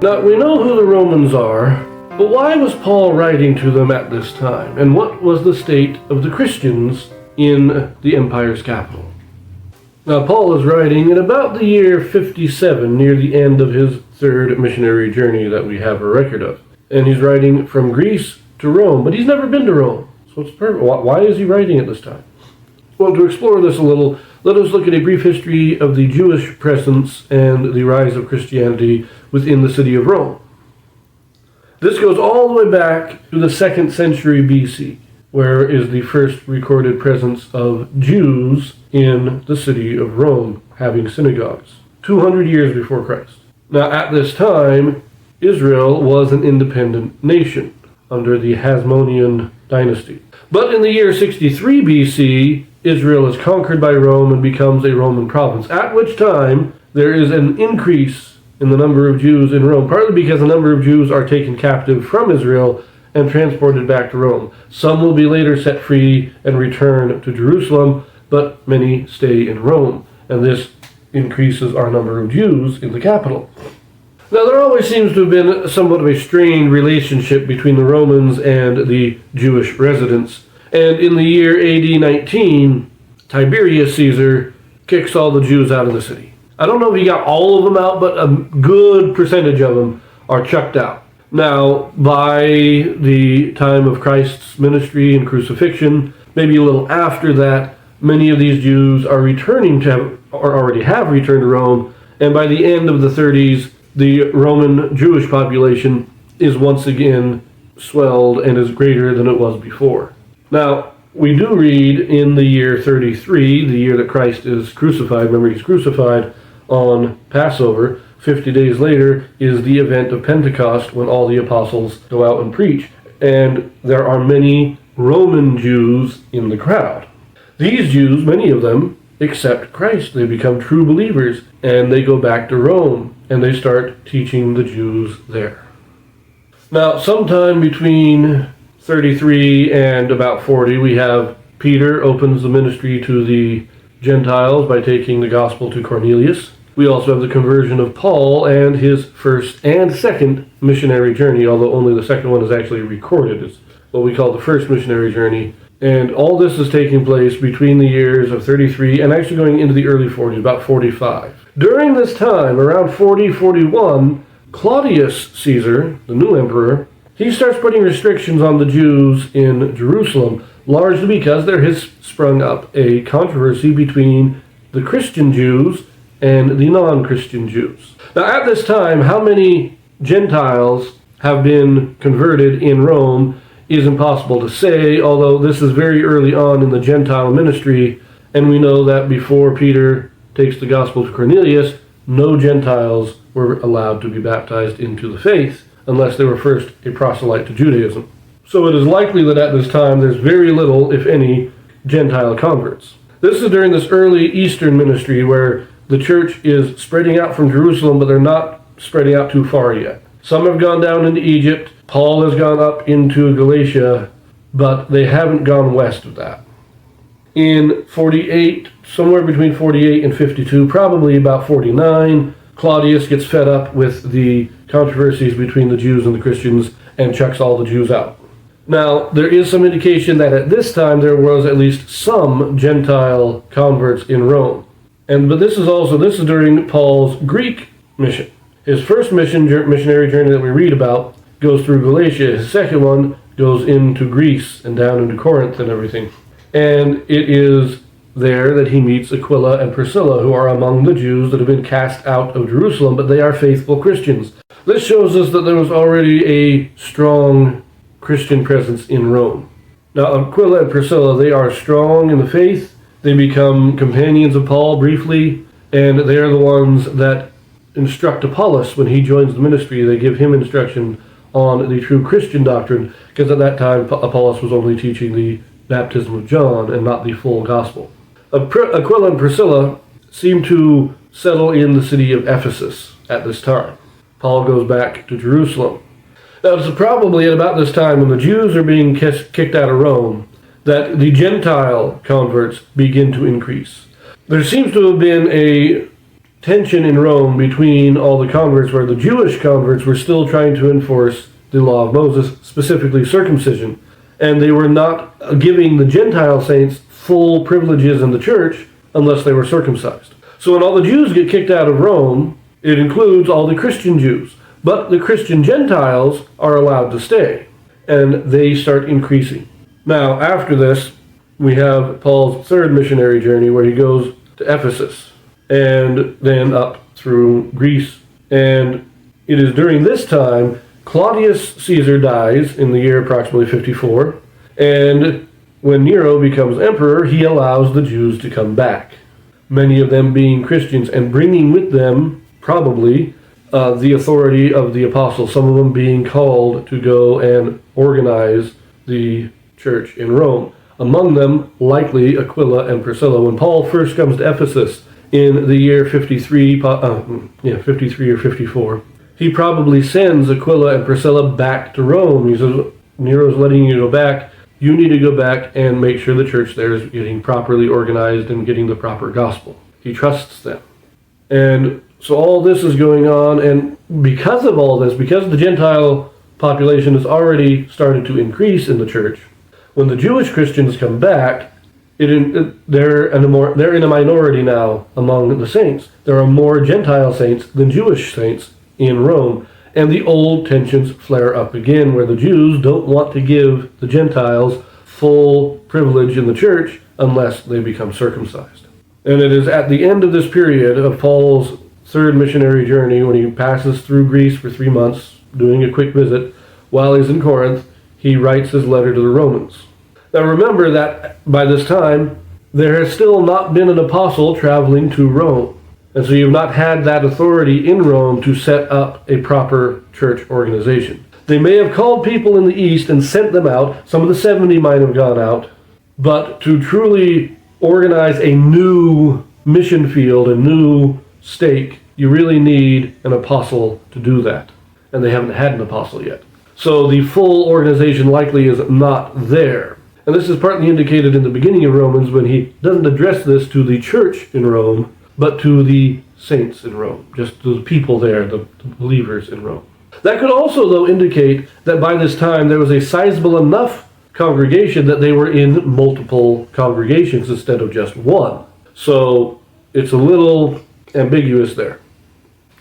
Now, we know who the Romans are, but why was Paul writing to them at this time? And what was the state of the Christians in the empire's capital? Now, Paul is writing in about the year 57, near the end of his third missionary journey that we have a record of. And he's writing from Greece to Rome, but he's never been to Rome. So it's perfect. Why is he writing at this time? Well, to explore this a little, let us look at a brief history of the Jewish presence and the rise of Christianity within the city of Rome. This goes all the way back to the 2nd century BC, where is the first recorded presence of Jews in the city of Rome, having synagogues, 200 years before Christ. Now, at this time, Israel was an independent nation under the Hasmonean dynasty. But in the year 63 BC, Israel is conquered by Rome and becomes a Roman province, at which time there is an increase in the number of Jews in Rome, partly because a number of Jews are taken captive from Israel and transported back to Rome. Some will be later set free and return to Jerusalem, but many stay in Rome, and this increases our number of Jews in the capital. Now, there always seems to have been somewhat of a strained relationship between the Romans and the Jewish residents. And in the year AD 19, Tiberius Caesar kicks all the Jews out of the city. I don't know if he got all of them out, but a good percentage of them are chucked out. Now, by the time of Christ's ministry and crucifixion, maybe a little after that, many of these Jews are returning to, or already have returned to Rome, and by the end of the 30s, the Roman Jewish population is once again swelled and is greater than it was before. Now, we do read in the year 33, the year that Christ is crucified, remember he's crucified on Passover, 50 days later is the event of Pentecost when all the apostles go out and preach. And there are many Roman Jews in the crowd. These Jews, many of them, accept Christ. They become true believers and they go back to Rome and they start teaching the Jews there. Now, sometime between 33 and about 40, we have Peter opens the ministry to the Gentiles by taking the gospel to Cornelius. We also have the conversion of Paul and his first and second missionary journey, although only the second one is actually recorded. It's what we call the first missionary journey. And all this is taking place between the years of 33 and actually going into the early 40s, about 45. During this time, around 40-41, Claudius Caesar, the new emperor, he starts putting restrictions on the Jews in Jerusalem, largely because there has sprung up a controversy between the Christian Jews and the non-Christian Jews. Now, at this time, how many Gentiles have been converted in Rome is impossible to say, although this is very early on in the Gentile ministry, and we know that before Peter takes the gospel to Cornelius, no Gentiles were allowed to be baptized into the faith unless they were first a proselyte to Judaism. So it is likely that at this time there's very little, if any, Gentile converts. This is during this early Eastern ministry where the church is spreading out from Jerusalem, but they're not spreading out too far yet. Some have gone down into Egypt. Paul has gone up into Galatia, but they haven't gone west of that. In 48, somewhere between 48 and 52, probably about 49, Claudius gets fed up with the controversies between the Jews and the Christians and chucks all the Jews out. Now, there is some indication that at this time there was at least some Gentile converts in Rome. But this is during Paul's Greek mission. His first missionary journey that we read about goes through Galatia. His second one goes into Greece and down into Corinth and everything. And it is there that he meets Aquila and Priscilla, who are among the Jews that have been cast out of Jerusalem, but they are faithful Christians. This shows us that there was already a strong Christian presence in Rome. Now, Aquila and Priscilla, they are strong in the faith. They become companions of Paul briefly, and they are the ones that instruct Apollos when he joins the ministry. They give him instruction on the true Christian doctrine, because at that time Apollos was only teaching the baptism of John and not the full gospel. Aquila and Priscilla seem to settle in the city of Ephesus at this time. Paul goes back to Jerusalem. Now, it's probably at about this time when the Jews are being kicked out of Rome that the Gentile converts begin to increase. There seems to have been a tension in Rome between all the converts, where the Jewish converts were still trying to enforce the law of Moses, specifically circumcision. And they were not giving the Gentile saints full privileges in the church unless they were circumcised. So when all the Jews get kicked out of Rome, it includes all the Christian Jews. But the Christian Gentiles are allowed to stay, and they start increasing. Now, after this, we have Paul's third missionary journey, where he goes to Ephesus and then up through Greece. And it is during this time Claudius Caesar dies in the year approximately 54, and when Nero becomes emperor, he allows the Jews to come back, many of them being Christians, and bringing with them probably the authority of the apostles, some of them being called to go and organize the church in Rome. Among them, likely Aquila and Priscilla. When Paul first comes to Ephesus in the year 53 or 54, he probably sends Aquila and Priscilla back to Rome. He says, Nero's letting you go back. You need to go back and make sure the church there is getting properly organized and getting the proper gospel. He trusts them. And so all this is going on, and because of all this, because the Gentile population has already started to increase in the church, when the Jewish Christians come back, they're in a minority now among the saints. There are more Gentile saints than Jewish saints in Rome, and the old tensions flare up again, where the Jews don't want to give the Gentiles full privilege in the church unless they become circumcised. And it is at the end of this period of Paul's third missionary journey, when he passes through Greece for 3 months, doing a quick visit, while he's in Corinth, he writes his letter to the Romans. Now remember that by this time, there has still not been an apostle traveling to Rome. And so you've not had that authority in Rome to set up a proper church organization. They may have called people in the East and sent them out. Some of the 70 might have gone out. But to truly organize a new mission field, a new stake, you really need an apostle to do that. And they haven't had an apostle yet. So the full organization likely is not there. And this is partly indicated in the beginning of Romans, when he doesn't address this to the church in Rome, but to the saints in Rome, just to the people there, the believers in Rome. That could also, though, indicate that by this time there was a sizable enough congregation that they were in multiple congregations instead of just one. So it's a little ambiguous there.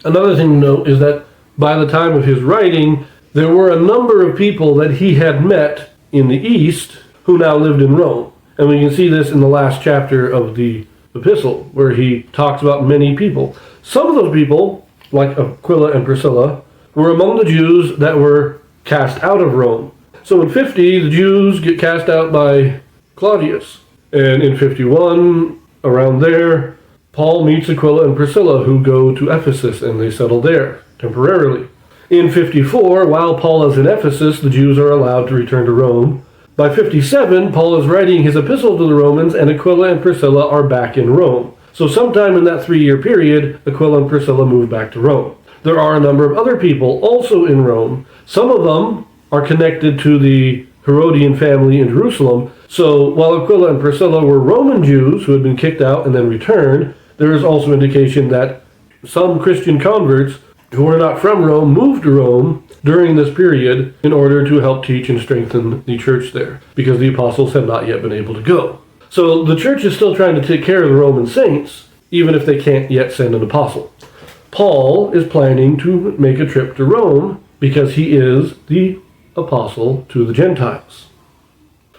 Another thing to note is that by the time of his writing, there were a number of people that he had met in the East who now lived in Rome. And we can see this in the last chapter of the Epistle, where he talks about many people. Some of those people, like Aquila and Priscilla, were among the Jews that were cast out of Rome. So in 50, the Jews get cast out by Claudius. And in 51, around there, Paul meets Aquila and Priscilla, who go to Ephesus, and they settle there temporarily. In 54, while Paul is in Ephesus, the Jews are allowed to return to Rome. By 57, Paul is writing his epistle to the Romans, and Aquila and Priscilla are back in Rome. So sometime in that 3-year period, Aquila and Priscilla move back to Rome. There are a number of other people also in Rome. Some of them are connected to the Herodian family in Jerusalem. So while Aquila and Priscilla were Roman Jews who had been kicked out and then returned, there is also indication that some Christian converts who were not from Rome moved to Rome during this period in order to help teach and strengthen the church there, because the apostles had not yet been able to go. So the church is still trying to take care of the Roman saints, even if they can't yet send an apostle. Paul is planning to make a trip to Rome because he is the apostle to the Gentiles.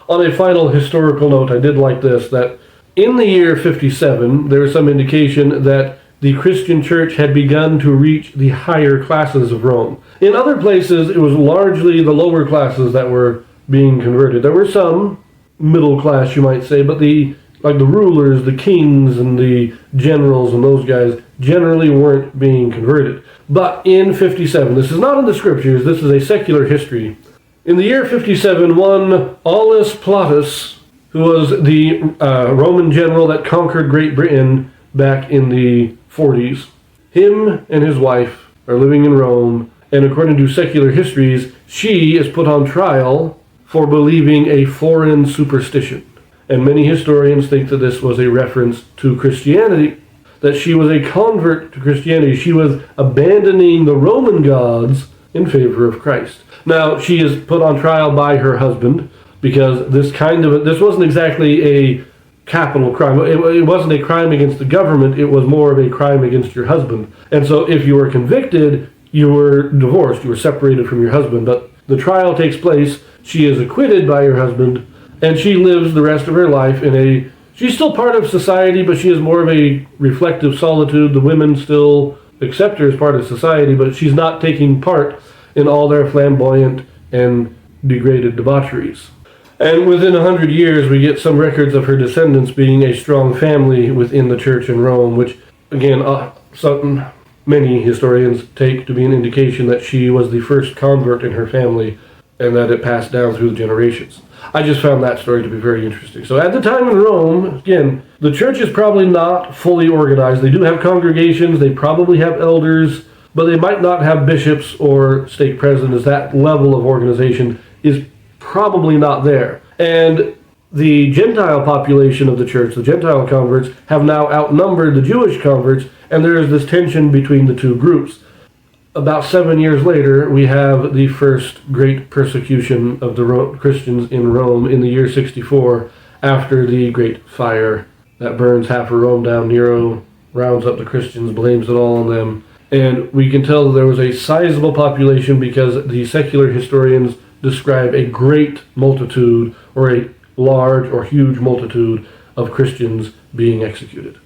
On a final historical note, I did like this, that in the year 57, there is some indication that the Christian church had begun to reach the higher classes of Rome. In other places, it was largely the lower classes that were being converted. There were some middle class, you might say, but the rulers, the kings, and the generals, and those guys generally weren't being converted. But in 57, this is not in the scriptures, this is a secular history. In the year 57, one Aulus Plautus, who was the Roman general that conquered Great Britain back in the 40s, him and his wife are living in Rome, and according to secular histories, she is put on trial for believing a foreign superstition. And many historians think that this was a reference to Christianity. that she was a convert to Christianity. She was abandoning the Roman gods in favor of Christ. Now, she is put on trial by her husband because this wasn't exactly a capital crime. It wasn't a crime against the government. It was more of a crime against your husband. And so if you were convicted, you were divorced. You were separated from your husband. But the trial takes place. She is acquitted by her husband, and she lives the rest of her life she's still part of society, but she is more of a reflective solitude. The women still accept her as part of society, but she's not taking part in all their flamboyant and degraded debaucheries. And within 100 years, we get some records of her descendants being a strong family within the church in Rome, which, again, many historians take to be an indication that she was the first convert in her family and that it passed down through the generations. I just found that story to be very interesting. So at the time in Rome, again, the church is probably not fully organized. They do have congregations, they probably have elders, but they might not have bishops or stake presidents. That level of organization is probably not there. And the Gentile population of the church, the Gentile converts, have now outnumbered the Jewish converts, and there is this tension between the two groups. About 7 years later, we have the first great persecution of the Christians in Rome in the year 64, after the great fire that burns half of Rome down. Nero rounds up the Christians, blames it all on them. And we can tell that there was a sizable population because the secular historians describe a great multitude, or a large or huge multitude of Christians being executed.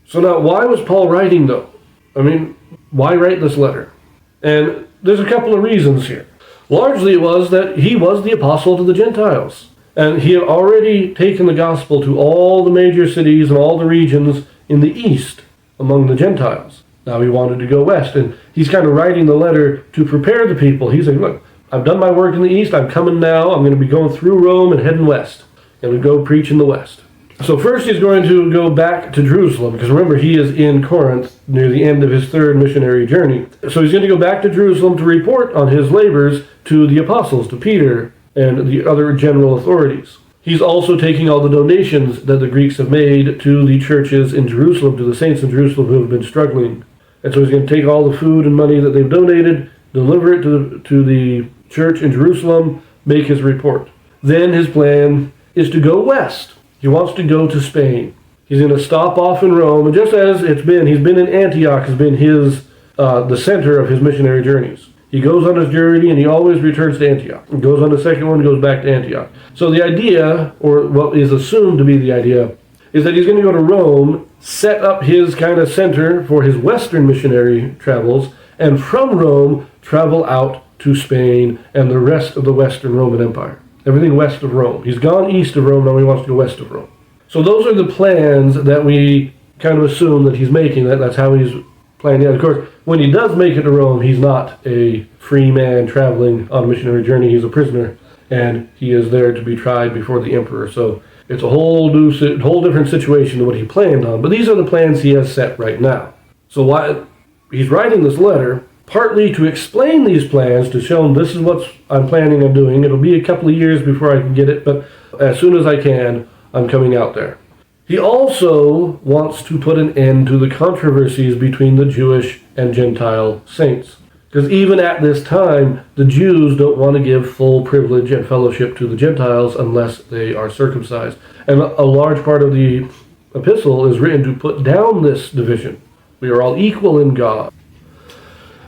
So now, why was Paul writing, though? I mean, why write this letter? And there's a couple of reasons here. Largely it was that he was the apostle to the Gentiles. And he had already taken the gospel to all the major cities and all the regions in the east among the Gentiles. Now he wanted to go west. And he's kind of writing the letter to prepare the people. He's like, look, I've done my work in the east. I'm coming now. I'm going to be going through Rome and heading west. I'm going to go preach in the west. So first he's going to go back to Jerusalem, because remember, he is in Corinth near the end of his third missionary journey. So he's going to go back to Jerusalem to report on his labors to the apostles, to Peter and the other general authorities. He's also taking all the donations that the Greeks have made to the churches in Jerusalem, to the saints in Jerusalem who have been struggling. And so he's going to take all the food and money that they've donated, deliver it to the church in Jerusalem, make his report. Then his plan is to go west. He wants to go to Spain. He's going to stop off in Rome, and just as he's been in Antioch, has been the center of his missionary journeys. He goes on his journey, and he always returns to Antioch. He goes on the second one, goes back to Antioch. So the idea, or what is assumed to be the idea, is that he's going to go to Rome, set up his kind of center for his western missionary travels, and from Rome, travel out to Spain and the rest of the Western Roman Empire. Everything west of Rome. He's gone east of Rome, now he wants to go west of Rome. So those are the plans that we kind of assume that he's making. That's how he's planning out. Of course, when he does make it to Rome, he's not a free man traveling on a missionary journey. He's a prisoner, and he is there to be tried before the emperor. So it's a whole different situation than what he planned on. But these are the plans he has set right now. So why he's writing this letter, partly to explain these plans, to show them this is what I'm planning on doing. It'll be a couple of years before I can get it, but as soon as I can, I'm coming out there. He also wants to put an end to the controversies between the Jewish and Gentile saints. Because even at this time, the Jews don't want to give full privilege and fellowship to the Gentiles unless they are circumcised. And a large part of the epistle is written to put down this division. We are all equal in God.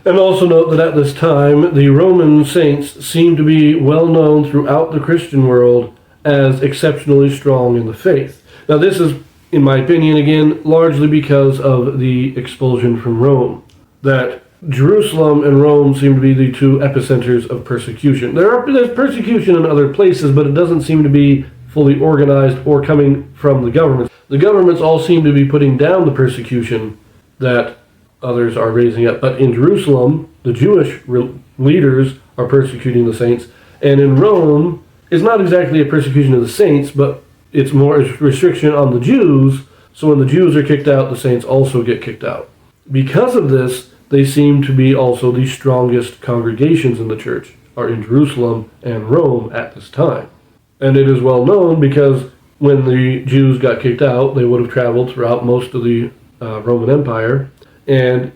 And also note that at this time, the Roman saints seem to be well known throughout the Christian world as exceptionally strong in the faith. Now this is, in my opinion, again, largely because of the expulsion from Rome. That Jerusalem and Rome seem to be the two epicenters of persecution. There's persecution in other places, but it doesn't seem to be fully organized or coming from the governments. The governments all seem to be putting down the persecution that others are raising up. But in Jerusalem, the Jewish leaders are persecuting the saints. And in Rome, it's not exactly a persecution of the saints, but it's more a restriction on the Jews. So when the Jews are kicked out, the saints also get kicked out. Because of this, they seem to be also the strongest congregations in the church, are in Jerusalem and Rome at this time. And it is well known because when the Jews got kicked out, they would have traveled throughout most of the Roman Empire, and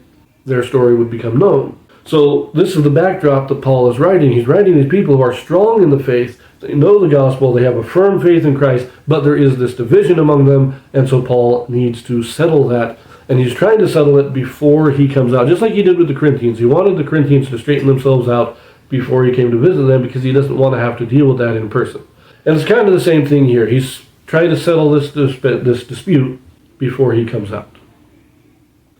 their story would become known. So this is the backdrop that Paul is writing. He's writing these people who are strong in the faith, they know the gospel, they have a firm faith in Christ, but there is this division among them, and so Paul needs to settle that. And he's trying to settle it before he comes out, just like he did with the Corinthians. He wanted the Corinthians to straighten themselves out before he came to visit them, because he doesn't want to have to deal with that in person. And it's kind of the same thing here. He's trying to settle this dispute before he comes out.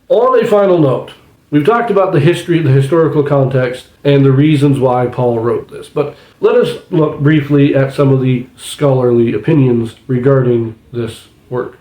On a final note, we've talked about the history, the historical context, and the reasons why Paul wrote this. But let us look briefly at some of the scholarly opinions regarding this work.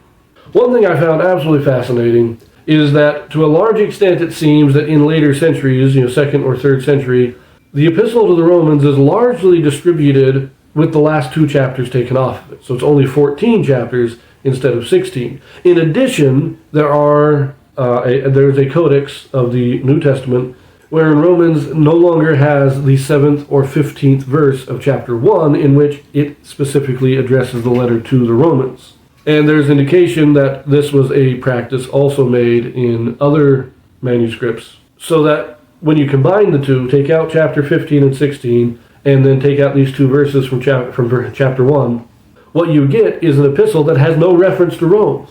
One thing I found absolutely fascinating is that to a large extent it seems that in later centuries, 2nd or 3rd century, the Epistle to the Romans is largely distributed with the last 2 chapters taken off of it. So it's only 14 chapters instead of 16. In addition, there's a codex of the New Testament wherein Romans no longer has the 7th or 15th verse of chapter 1 in which it specifically addresses the letter to the Romans. And there's indication that this was a practice also made in other manuscripts, so that when you combine the two, take out chapter 15 and 16, and then take out these 2 verses from chapter 1, what you get is an epistle that has no reference to Rome,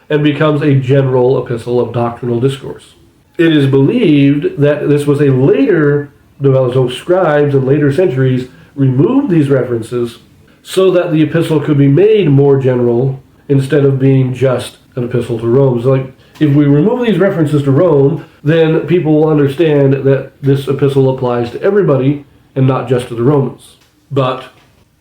and becomes a general epistle of doctrinal discourse. It is believed that this was a later development, so scribes in later centuries removed these references so that the epistle could be made more general instead of being just an epistle to Rome. So like, if we remove these references to Rome, then people will understand that this epistle applies to everybody and not just to the Romans. But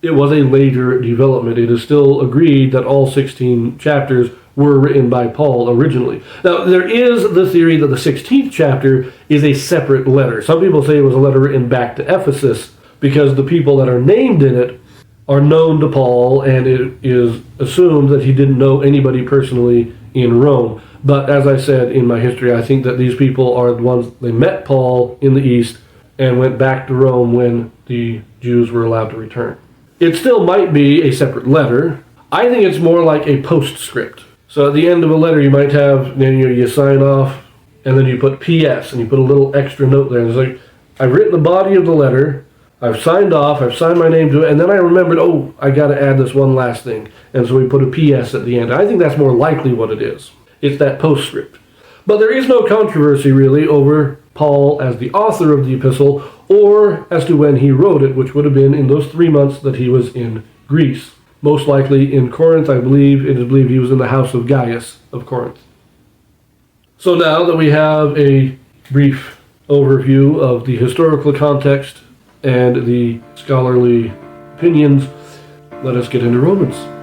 it was a later development. It is still agreed that all 16 chapters were written by Paul originally. Now, there is the theory that the 16th chapter is a separate letter. Some people say it was a letter written back to Ephesus because the people that are named in it are known to Paul, and it is assumed that he didn't know anybody personally in Rome. But as I said in my history, I think that these people are the ones, they met Paul in the East and went back to Rome when the Jews were allowed to return. It still might be a separate letter. I think it's more like a postscript. So at the end of a letter, you might have, you sign off, and then you put P.S., and you put a little extra note there. And it's like, I've written the body of the letter, I've signed off, I've signed my name to it, and then I remembered, I got to add this one last thing. And so we put a P.S. at the end. I think that's more likely what it is. It's that postscript. But there is no controversy, really, over Paul as the author of the epistle, or as to when he wrote it, which would have been in those 3 months that he was in Greece. Most likely in Corinth. It is believed he was in the house of Gaius of Corinth. So now that we have a brief overview of the historical context and the scholarly opinions, let us get into Romans.